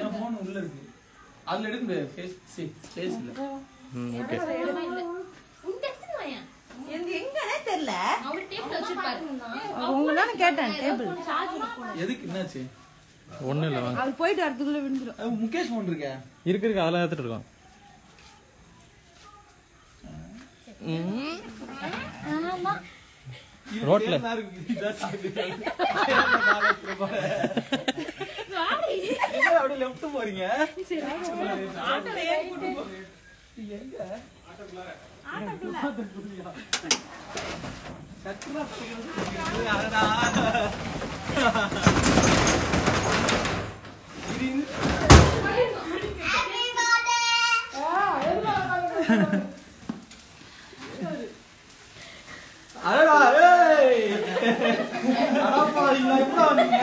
என் phone உள்ள இருக்கு. அதுல எடுங்க ஃபேஸ் ஸ்பேஸ் இல்ல. ஓகே. எங்கனே தெரியல. அவர் டேபிள் வச்சிருப்பாரு. உங்க தான் கேட்டேன் டேபிள். எதுக்கு என்னாச்சு? ஒண்ணு இல்ல வாங்க. அது போயிட்டு வரதுக்குள்ள விழுந்துரும். முகேஷ் போன் இருக்கே. இருக்கு அதெல்லாம் எடுத்துட்டு இருக்கோம். ஆமா. ரோட்ல அப்படியே லெஃப்ட் போறீங்க. ஆட்டோல ஏறி கூட்டி போ. எங்க? ஆட்டோக்குள்ள. கத்ரா போறது யாரடா? இரின். அடடா ஏய். அடப்பா நீங்க எப்படா வந்தீங்க?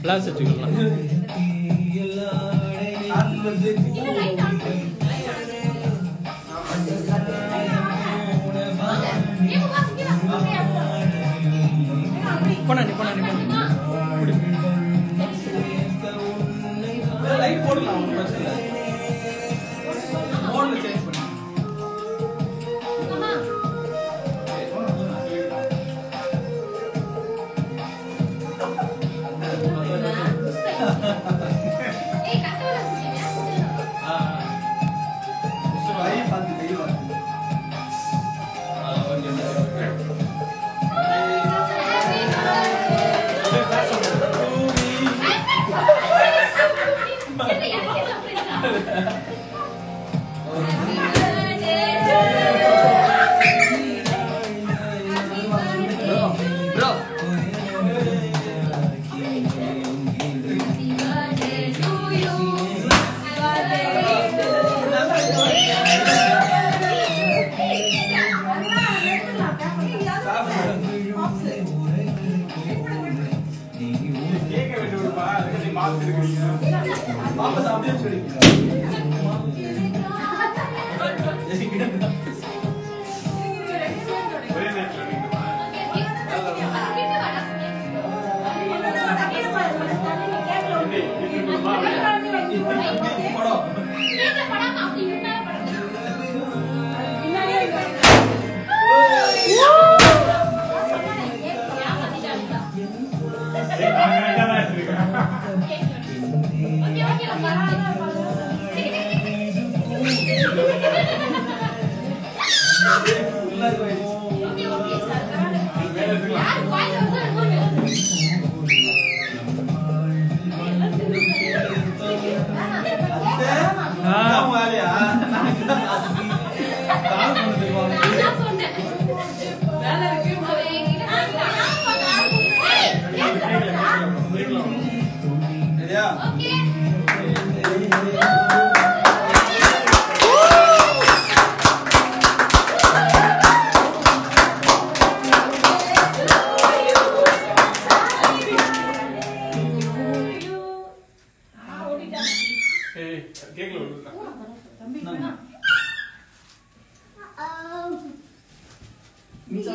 ஃபிளாஷ் வச்சுக்கலாம். லைட் போடலாம் பிரச்சனை இல்ல. மோட்ல சேஞ்ச் பண்ணு.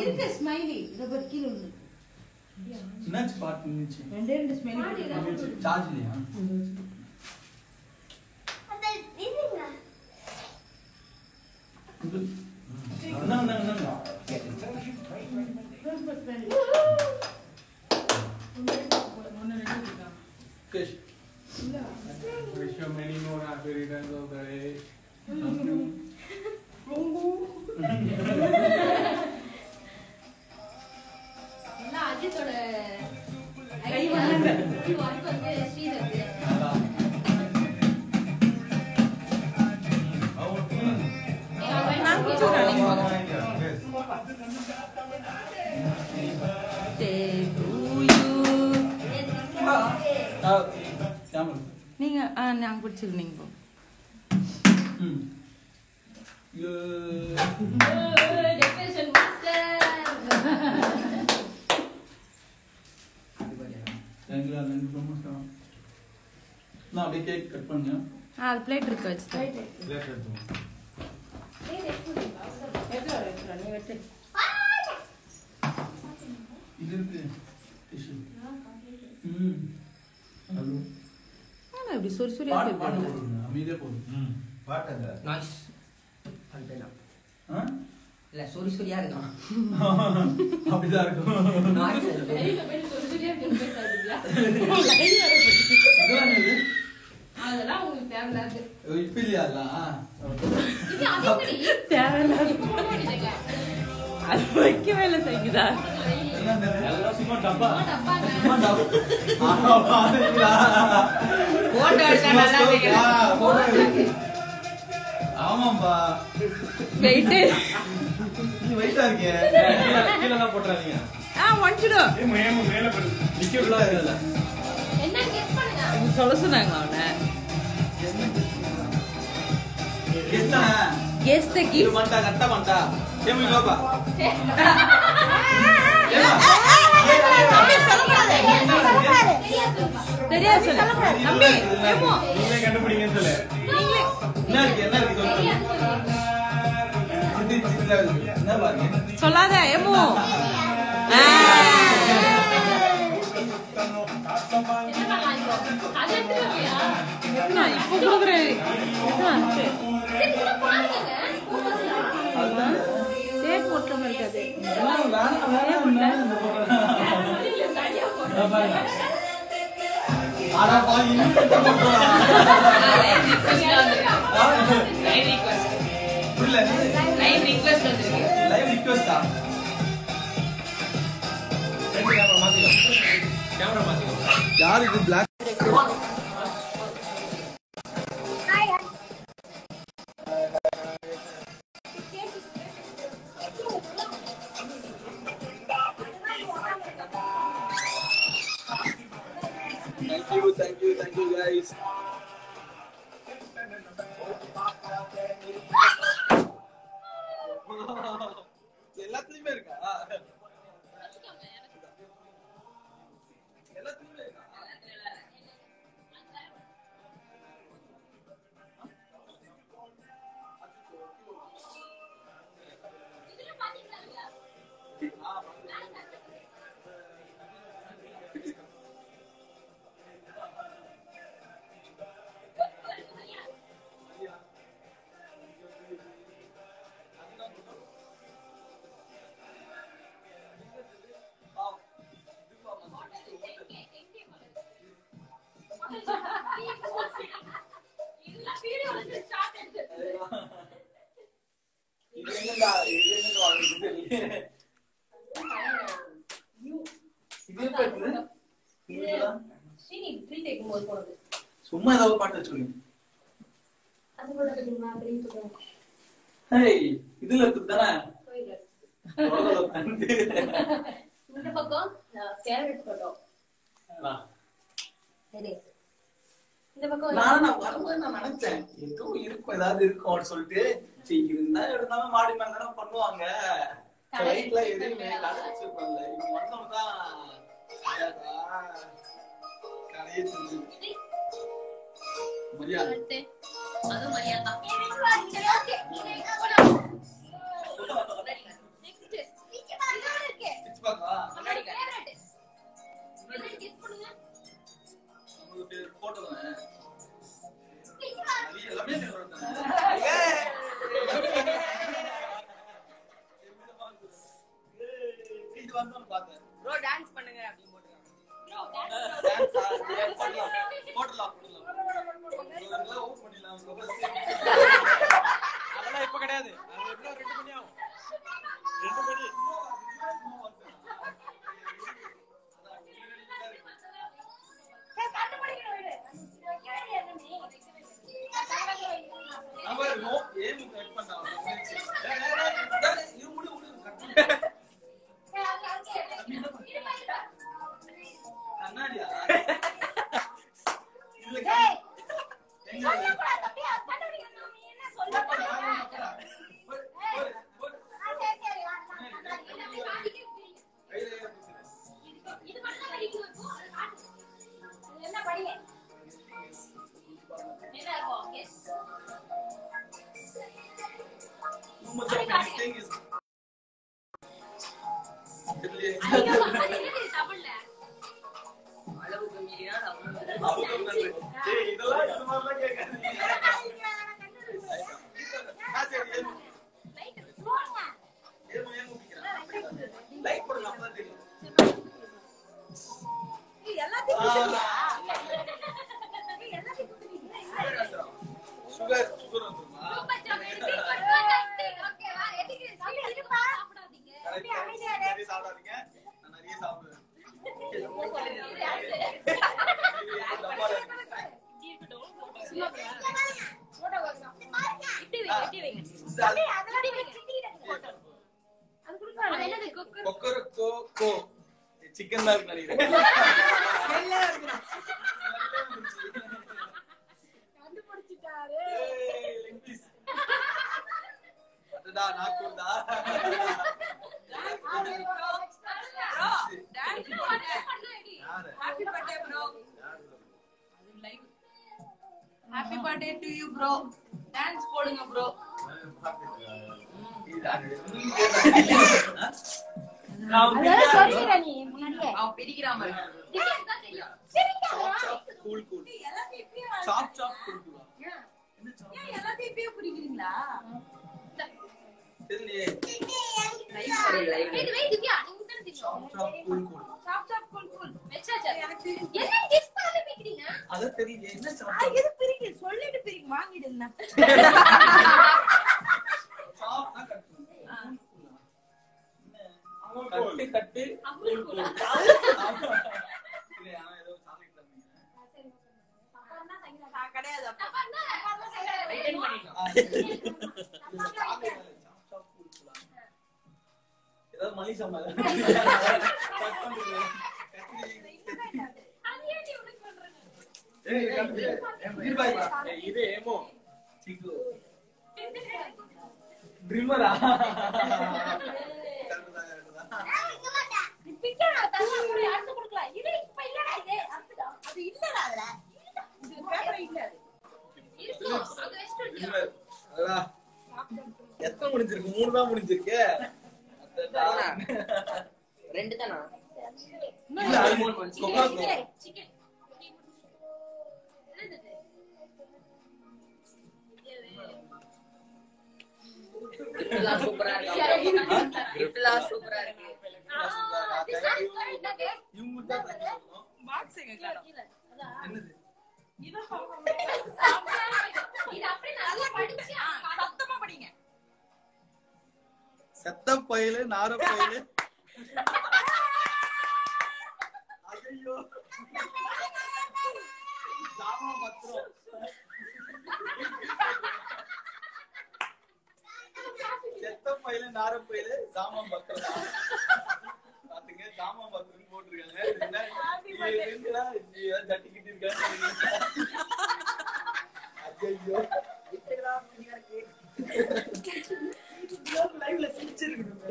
இருக்கு ஸ்மைலி இத பத்தி கீழ வந்து என்னாச்சு பாட்டு நின்னுச்சு ரெண்டு ஸ்மைலி சார்ஜ் இல்லையா அந்த இதுங்க Wish you many more happy returns of the day. எல்லாம் அஜித்தோட கை வணங்க. வந்து ஸ்ரீதர் நான் குடிச்சறேன் நீங்க நான் குடிச்சிரு நீங்க போ டெக்கரேஷன் மாஸ்டர் நான் அப்படியே கேக் கட் பண்ணுங்க அது பிளேட் இருக்கு வச்சு நீ வெட்டு இது இருக்கு டிஷ்யூ ஹலோ ஆனா இப்படி சொரி சொரியா பாட்டு போயிடுது போடுங்க அமைதியா போடுங்க பாட்டுங்க நாய்ஸ் அதுதான் ஆ இல்ல சொரி சொரியா இருக்கான் அப்படிதான் இருக்கும் நாய்ஸ் அதெல்லாம் உங்களுக்கு தேவையில்லாது இப்ப இல்லையா இது அதேபடி தேவையில்லாத இப்போ போட வேண்டியதுங்க அது வைக்கவே இல்லை சைக்குதா எல்லாம் சும்மா டப்பா டப்பாங்க சும்மா டப்பா பாத்தீங்களா போட்டோ எடுத்தா நல்லா தெரியும் ஆமாம்பா வெயிட் நீ வெயிட்டா இருக்கே கீழே தான் போட்டுறாதீங்க ஒன்ச்சிடும் லிக்விட்லாம் இருக்குல்ல என்ன கெஸ் பண்ணுங்க சொல்ல சொன்னாங்க அவனை என்ன கெஸ் த இது கிஃப்ட் மண்டா கட்ட மண்டா ஏமி பாப்பா தெரியாது சொல்லு தம்பி ஏமோ நீங்களே கண்டுபிடிங்கன்னு சொல்லு என்ன இருக்கு என்ன இருக்கு சொல்லுங்க இது சின்ன என்ன பாருங்க சொல்லாத ஏமோ என்ன பண்ணலாம் இப்போ அது எடுத்துக்கலையா இப்போ கொடுக்குறேன் சரி இத பாருங்க போடுறதா டேப் போட்ட மாதிரி இருக்காது ஆனா பாய் இன்னும் போடுறா புரியல லைவ் ரிக்வெஸ்ட் வந்திருக்கு லைவ் ரிக்வெஸ்டா கேமரா மாத்திக்கோ யார் இது பிளாக் Thank you guys. எல்லாத்துலயுமே இருக்கா எல்லாத்துலயுமே இருக்கா சும்மா ஏதாவது பாட்டு வச்சுக்கோங்க இதுல இருக்குது தானே இந்த பக்கம் கேரட் போட்டோம் சரி இந்த பக்கம் நான் வரும்போது நான் நினைச்சேன் ஏதோ இருக்கும் ஏதாவது இருக்கும் சொல்லிட்டு சரி இருந்தா இருந்தாலும் மாடி மேல தானே பண்ணுவாங்க லைட்ல எதுவுமே கடை வச்சிருப்பாங்கல்ல இவங்க வந்தவங்கதான் கடையே செஞ்சு மரியாதை அது மரியாதை வரணும்னு பார்த்தேன். ப்ரோ டான்ஸ் பண்ணுங்க அப்படி போட்டுருக்காங்க. டான்ஸ் போடலாம். இதெல்லாம் ஓப் பண்ணிடலாம். அதெல்லாம் இப்ப கிடையாது. அது எப்படியும் 2 மணி ஆகும். 2 மணி. நம்ம நோ ஏம் கட் பண்ணலாம். இது முடி கட் கண்ணாடியா? இல்ல எங்க அளவுக்கு மீறினா இதெல்லாம் இந்த மாதிரிலாம் கேட்காதீங்க. லைக் பண்ணுங்க அப்பதான் தெரியும். சுகர் வந்துருமா? நிறைய சாப்பிடாதீங்க. நான் நிறைய சாப்பிடுவேன். சிக்கன் தான் இருக்கு நினைக்கிறேன். Happy birthday to you bro. Dance போடுங்க ப்ரோ. அவன் பிரிக்கிறான் பாரு. சொல்லிட்டு பிரிக்க வாங்கிடுங்க. கட்டு கிடையாது ரிட்டர்ன் பண்ணிட்டோம். ஏதாவது மணி சம்பாதி இது ஏமோ சிக்கு ட்ரிம்மரா எத்தனை முடிஞ்சிருக்கு? 3 தான் முடிஞ்சிருக்கு. 2 தானா? இல்ல, அது 3 முடிஞ்சிருக்கு. கிஃப்ட்லாம் சூப்பரா இருக்கு. கிஃப்ட்லாம் சூப்பரா இருக்கு. இவங்க தான் சொல்லணும். பாக்ஸ் எங்க காணோம். என்னது? சத்தமா படிங்க. செத்த பயிலு நார பயிலு. ஐயோ ஜாமா பத்திரம். செத்த பயிலு நார பயிலு ஜாமா பத்திரம். பாத்துங்க ஜாமா பத்திரம் போட்டுருக்காங்க. என்னடா இது தட்டிக்கிட்டு இருக்காங்க. ஐயோ கிஃப்ட்லாம் ஃப்ரீயா இருக்கு. லைவ்ல சிரிச்சிருக்குங்க.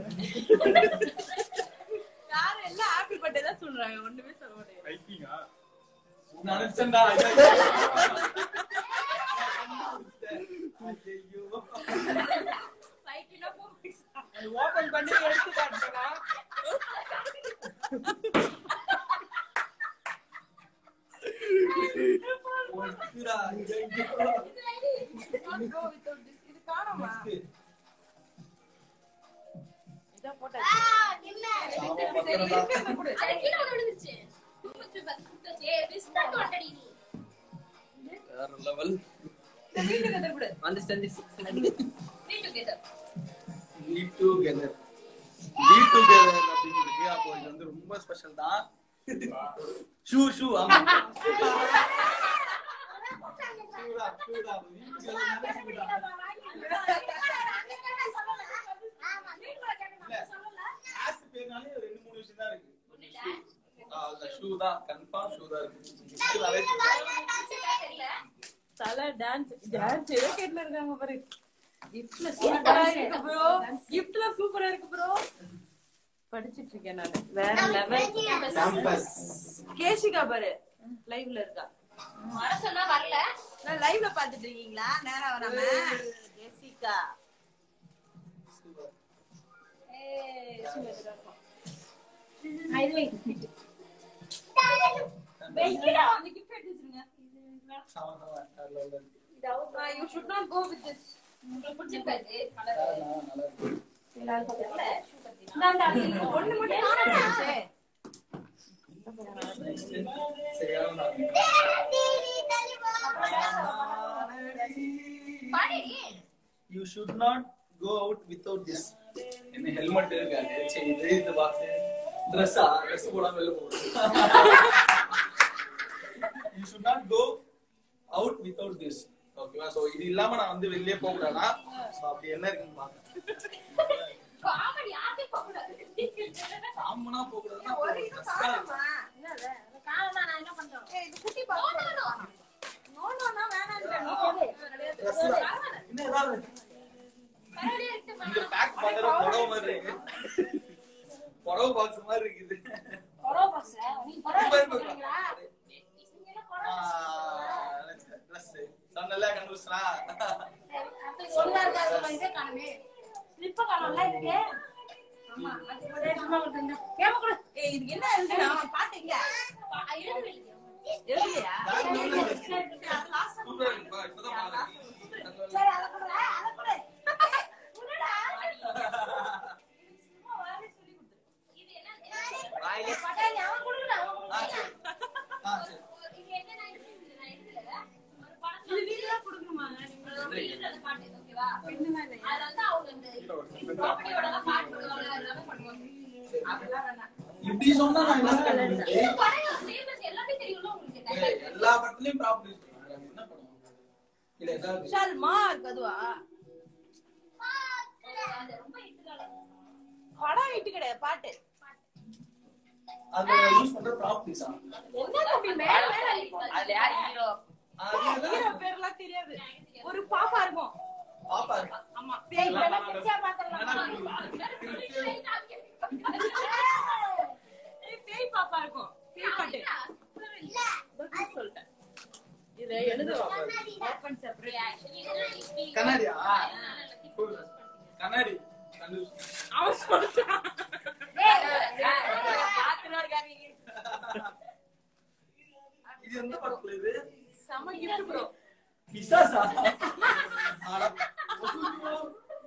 யார் எல்லாம் ஹாப்பி பர்த்டே தான் சொல்றாங்க. ஒண்ணுமே சொல்ல மாட்டேங்க. ரைட்டிங்கா நினைச்சேன்டா. ஐயோ சைக்கிளா போய் ஓபன் பண்ணி எடுத்து காட்டுறா. ஒத்துடா. இது காணோமா? இத போட்டா அது கீழே விழுந்துச்சு. ஏய் பிஸ்கட் வாட்டடி நீ. வேற level. Understand this. Be together. Live together. Live together அப்படிங்கிறது அப்போ இது வந்து ரொம்ப ஸ்பெஷல் தான். ஷூ ஆமா. ஷூடா. ஆஸ் பேனாலே 2-3 விஷயம் தான் இருக்கு. ஷூ தான் கன்ஃபார்ம் ஷூ தான் இருக்கு. தல டான்ஸ் ஏதோ கேட்ல இருக்காங்க பாரு. கிஃப்ட்ல சூப்பரா இருக்கு ப்ரோ. கிஃப்ட்ல சூப்பரா இருக்கு ப்ரோ. படிச்சிட்டு இருக்கேன் நான். வேற லெவல் கேம்பஸ். கேஷிகா பாரு லைவ்ல இருக்கா. வர சொன்னா வரல. நான் லைவ்ல பாத்துட்டு இருக்கீங்களா? நேரா வராம கேஷிகா. வெயிடா அந்த கிஃப்ட் எடுத்துருங்க. You should not go with this. உங்களுக்கு பிடிச்சிருக்காது கலர். நல்லா இருக்கு. நான் ஒண்ணு மட்டும் காணோம்ச்சே. சரியான பாடி. You should not go out without this. என்ன ஹெல்மெட் இருக்காது. சரி இது பாக்ஸ் Dress போடாம வெளிய போறது. You should not go out without this. ஓகேவா? சோ இது இல்லாம நான் வந்து வெளிய போக கூடாதா? சோ அப்படி என்ன இருக்குன்னு பாருங்க. காமெடி யாரே போகக்கூடாது. காமனா போக கூடாதுன்னா ஒரு இது காணோமா? என்னது? அது காணோம்னா நான் என்ன பண்றோம்? ஏய் இது குட்டி பாக்ஸ். நோனா வேணாம்ன்றேன். Dress என்ன ஏதாவது பரவாயில்லை எடுத்து இந்த பேக் பண்ற புடவை மாதிரி இருக்கு. புடவை பாக்ஸ் மாதிரி இருக்குது. பரோ பாக்ஸ். நீ பரோ போறீங்களா? Dress சொன்னல கண்டுஸ்ரா. அப்ப சொல்றா இருக்காரு இதே காணுமே. ஸ்லிப் காணோம்ல இதுக்கு. ஆமா அது ஒரே சும்மா விட்டுங்க. கேம கூட. ஏய் இது என்ன எழுதுனா பாத்தீங்க? எழுதுலையா? சூப்பரா இருக்கு. இப்பதான் பாருங்க. சரி அத கூட அத கூட. உடடா. சும்மா வாரி சொல்லி கொடுத்து. இது என்ன? வாயிலே பட்டாணி அவன் குடுடா. சரி. இது என்ன நான் எழுதல. ஒரு படம் இது நீங்க கொடுக்கணுமா? நீங்க அந்த பாட்டு ஓகேவா? அதுல வந்து அவங்க இந்த காமெடியோட பாட்டு போடுவாங்க எல்லாமே பண்ணுவாங்க. அதெல்லாம் வேணாம். இப்படி சொன்னா நான் என்ன பண்ணுவேன்? இது படம் ஃபேமஸ் எல்லாமே தெரியும்ல உங்களுக்கு. எல்லா படத்துலயும் ப்ராப்ளம் இருக்கு. என்ன பண்ணுவோம்? இல்ல ஏதாவது ஷல்மார் கதுவா அது ரொம்ப இட்டுகால. படம் இட்டு கிடையாது பாட்டு. அத யூஸ் பண்ற ப்ராப்பர்ட்டிஸா? என்ன தம்பி மேல மேல அது யார் ஹீரோ? ஹீரோ பேர்லாம் தெரியாது. ஒரு பாப்பா இருக்கும். பாப்பா இருக்கு. ஆமா பேய் படம் பிச்சா பாத்துறலாம். பேய் பாப்பா இருக்கும். பேய் பாட்டு சொல்லிட்டேன். இத எழுதுவோம். Open separate. கண்ணாடியா? கண்ணாடி. அவன் சொல்றான். இது எந்த படத்துல இது? செம கிஃப்ட் ப்ரோ. பிசாசா? ஆனா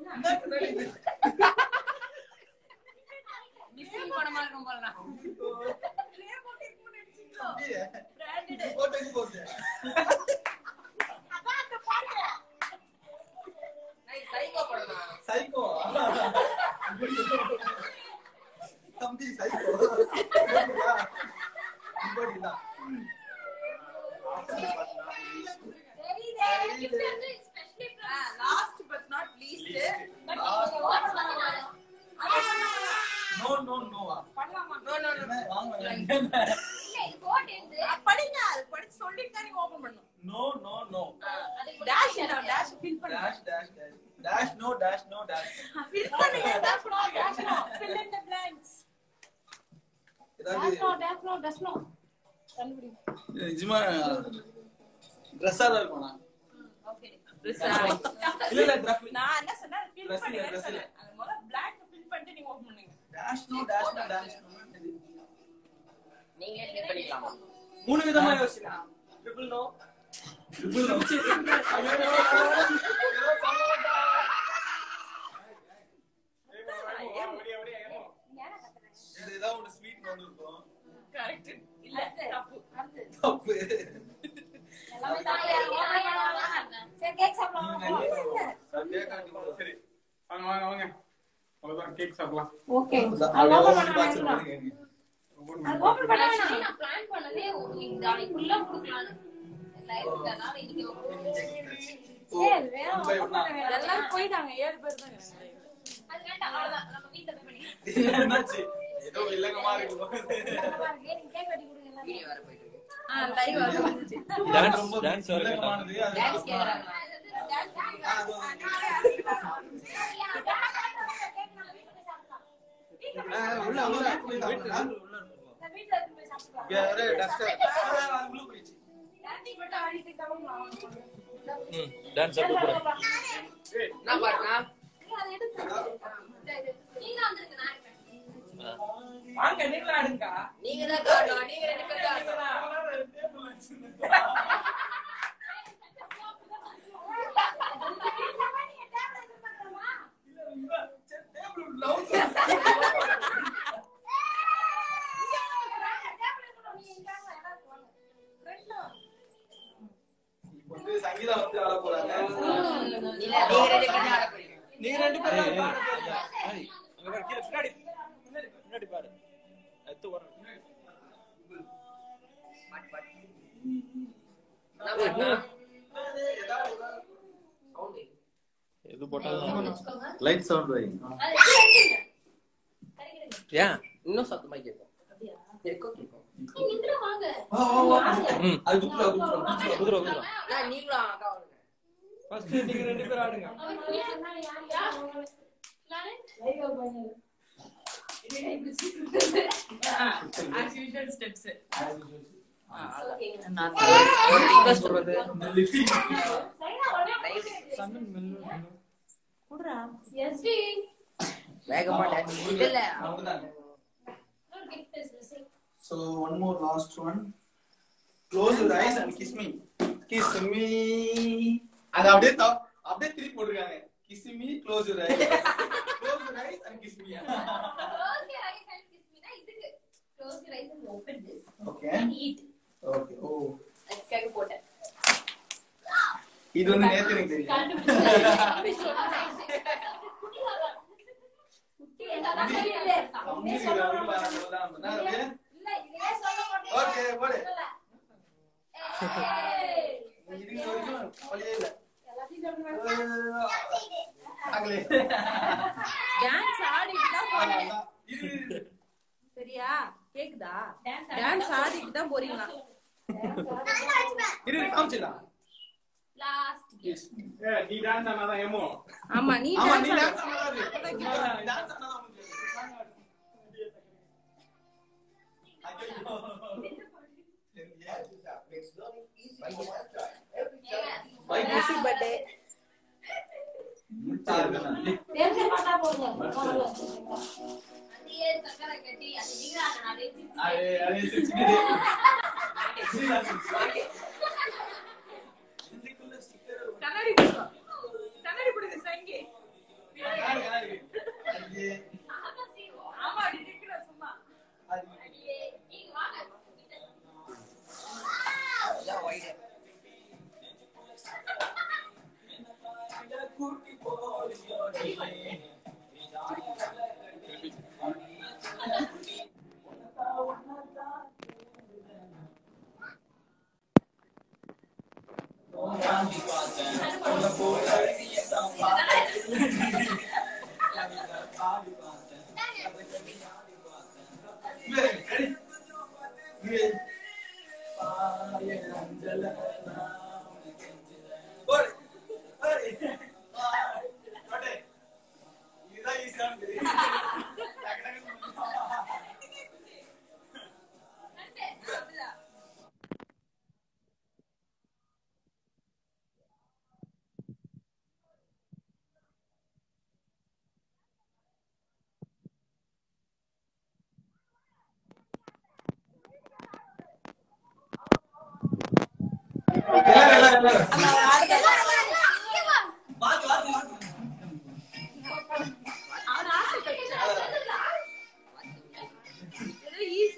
என்ன கண்ணாடி இது? மிஸ்ஸிங் படமா இருக்கும் போல. பிராண்டட் போட்டோ போடு. அப்பா அந்த பாட்டு. நான் சைக்கோ படமா? சைக்கோ. தம்பி சைக்கோ. இப்படிடா. தெரியுதே கிஃப்ட் வந்து specially last but not least. But நீங்க வாட்ச் பண்ணுங்க. No no no. பண்ணலாமா? வாங்க. இல்ல இது கோட் எடுத்து படிங்க. அது படிச்சு சொல்லிட்டு தான் நீங்க ஓபன் பண்ணனும். No no no. டாஷ் என்ன டாஷ் ஃபில் பண்ணுங்க. Dash dash dash. Dash no dash no dash. ஃபில் பண்ணுங்க. Dash no fill in the blanks. ஏதாவது டேஸ் நோ கண்டுபிடி. நிஜமா ட்ரெஸ்ஸா தான் இருக்கும்னா? ஓகே இல்ல இல்ல ட்ரெஸ். நான் என்ன சொன்னா ஃபில் Dress பண்ணுங்க. dress இல்ல. அது முதல்ல blank ஃபில் பண்ணிட்டு நீங்க ஓபன் பண்ணுங்க. Dash no dash no dash. நீங்களே க்ளிக் பண்ணிக்கலாமா? மூணு விதமா யோசிக்கலாம். Triple no. Triple no. இருக்கும். கரெக்ட் இல்ல தப்பு தப்பு. எல்லாமே தாயா சரி கேக் சாப்பிடலாம் சரி. வாங்க வாங்க வாங்க. அவ்வளவுதான் கேக் சாப்பிடலாம். ஓகே அது ஓபன் பாக்ஸ் பண்ணுங்க. ஓபன் பண்ண வேணாம் நான் பிளான் பண்ணதே நாளைக்குள்ள கொடுக்கலாம்னு லைவ்லனால இன்னைக்கு சரி வேணாம் open பண்ண வேணாம் எல்லாரும் போயிட்டாங்க 7 பேர் தான் இருக்காங்க அது வேண்டாம் அவ்வளவுதான் நம்ம வீட்ல போய் பண்ணிக்கலாம் என்னாச்சு? ஏதோ இல்லங்கமா இருக்கு. நீங்க கேக் வெட்டி கொடுங்க எல்லாமே வீடியோ வர போயிட்டு இருக்கு லைவ் வந்துச்சு டான்ஸ் வேற இல்லங்கமானது. அது டான்ஸ் கேக்குறாங்க உள்ள உள்ள போய் சாப்பிடலாம். நான் வீட்ல இருந்து போய் சாப்பிடலாம் வேற டஸ்டர். அது உள்ள போயிடுச்சு. டான்ஸ் மட்டும் ஆடிட்டு கிளம்பலாம் டான்ஸ் சூப்பர். நான் பாருங்க அதை எடுத்து நீங்க வந்திருக்க நான் இருப்பேன் வாங்க நீங்க ஆடுங்க நீங்க தான் காரணம் நீங்க ரெண்டு பேரும் காரணம் சங்கீதா வந்து ஆட போறாங்க. நீங்க ரெண்டு பேரும் ஆட போறீங்க நீங்க ரெண்டு பேரும் அங்க பாரு கீழ பின்னாடி பாரு. எத்து வர. எது போட்டாலும் லைட் சவுண்ட் வை. ஏன் இன்னும் சத்தமா கேட்கும் எக்கோ கேட்கும் வாங்க அது குத்துறா குத்துறா. குதுரா குதுரா. நான் நீங்களும் அக்கா வாங்க ஃபர்ஸ்ட் நீங்க ரெண்டு பேரும் ஆடுங்க. as usual steps ஒரு ரிக்வெஸ்ட் வருது சந்தன் மெல்லு. குடுறா எஸ்டி வேகமா டான்ஸ் இல்ல அவ்வளவுதான். ஒரு gift is So one more last one. Close your eyes and kiss me. Kiss me. அது அப்படியே அப்படியே திருப்பி போட்டுருக்காங்க. Kiss me, close your eyes. Close your eyes and kiss me. Close your eyes and kiss me. நான் இதுக்கு close your eyes and open this Okay. and eat. Okay. Oh. அதுக்காக போட்டேன். இது வந்து நேத்து எனக்கு தெரியும். ஓகே போடு. இதுக்கு வரைக்கும் வழியே இல்ல. அகலே. டான்ஸ் ஆடிட்டு தான் போறீங்க இது சரியா கேக்குதா டான்ஸ் ஆடிட்டு தான் போறீங்களா இது காமிச்சலாம். Last Yes. நீ டான்ஸ் ஆனாதான் ஏமோ. ஆமா நீ ஆமா நீ டான்ஸ் டான்ஸ் பண்ணாதே. டான்ஸ் பண்ணாதான் முடியும். பை ஹாப்பி பர்த்டே தெரிஞ்ச பாட்டா போடுங்க அதே சக்கரை கட்டி அது நீங்களான நாளே அரே சிச்சிடு. இதுக்குள்ள ஸ்டிக்கர் கண்ணாடி போடு கண்ணாடி போடு சங்கி கண்ணாடி. அது ஆமா அப்படி நிக்கிற சும்மா அது நீங்க வாங்க யா வைட். கூட்டி போறியோடி. Easy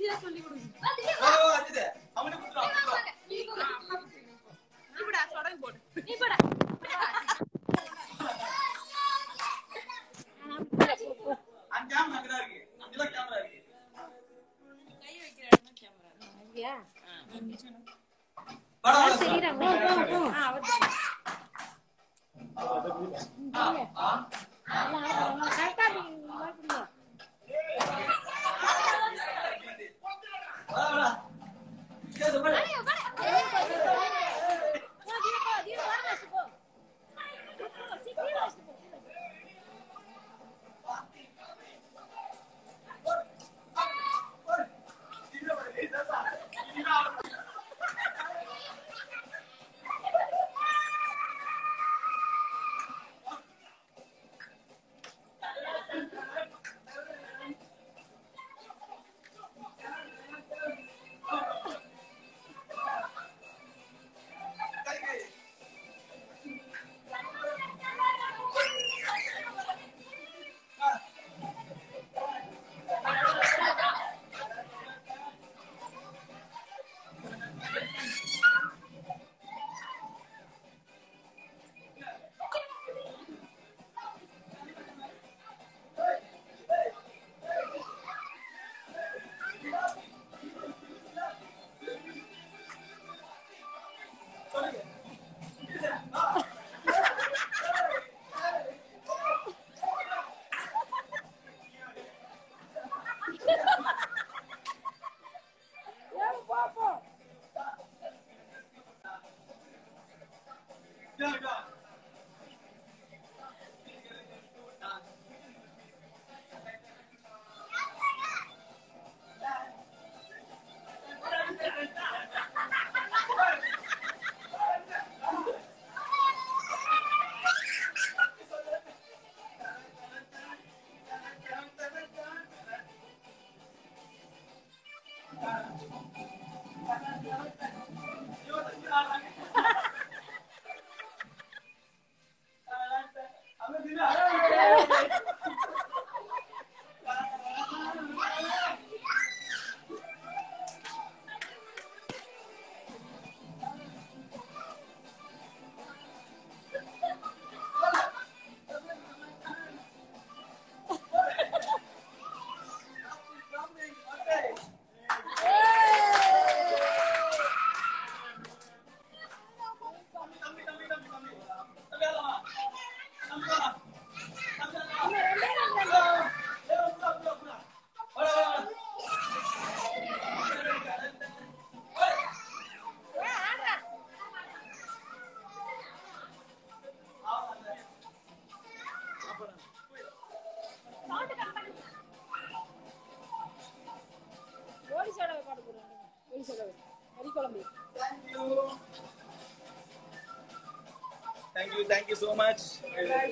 Thank you so much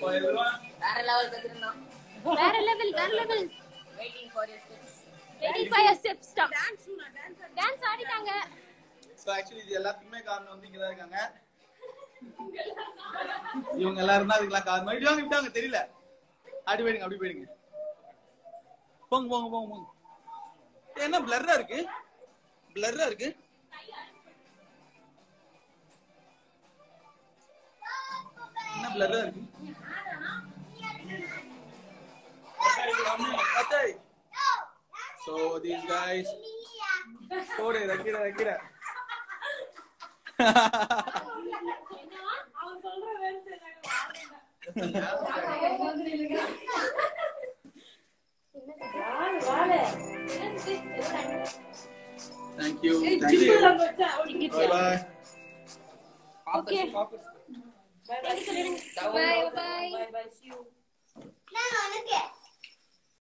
for everyone. வேற லெவல் கத்துறோம். வேற level Waiting for your steps. Ready for your steps. Dance ஆடிட்டாங்க. So actually இது எல்லாத்துக்குமே காரணம் வந்து இங்க தான் இருக்காங்க. இவங்க எல்லாரும் தான் இதுக்கெல்லாம் காரணம். இப்படிவாங்க தெரியல. அப்படி போயிடுங்க. போங்க. என்ன blur-ஆ இருக்கு? என்ன blur-ஆ இருக்கு? So these guys போடு ரக்கிற அவன் சொல்ற வேலை Thank you. Bye bye. Okay. Bye. Bye. See you.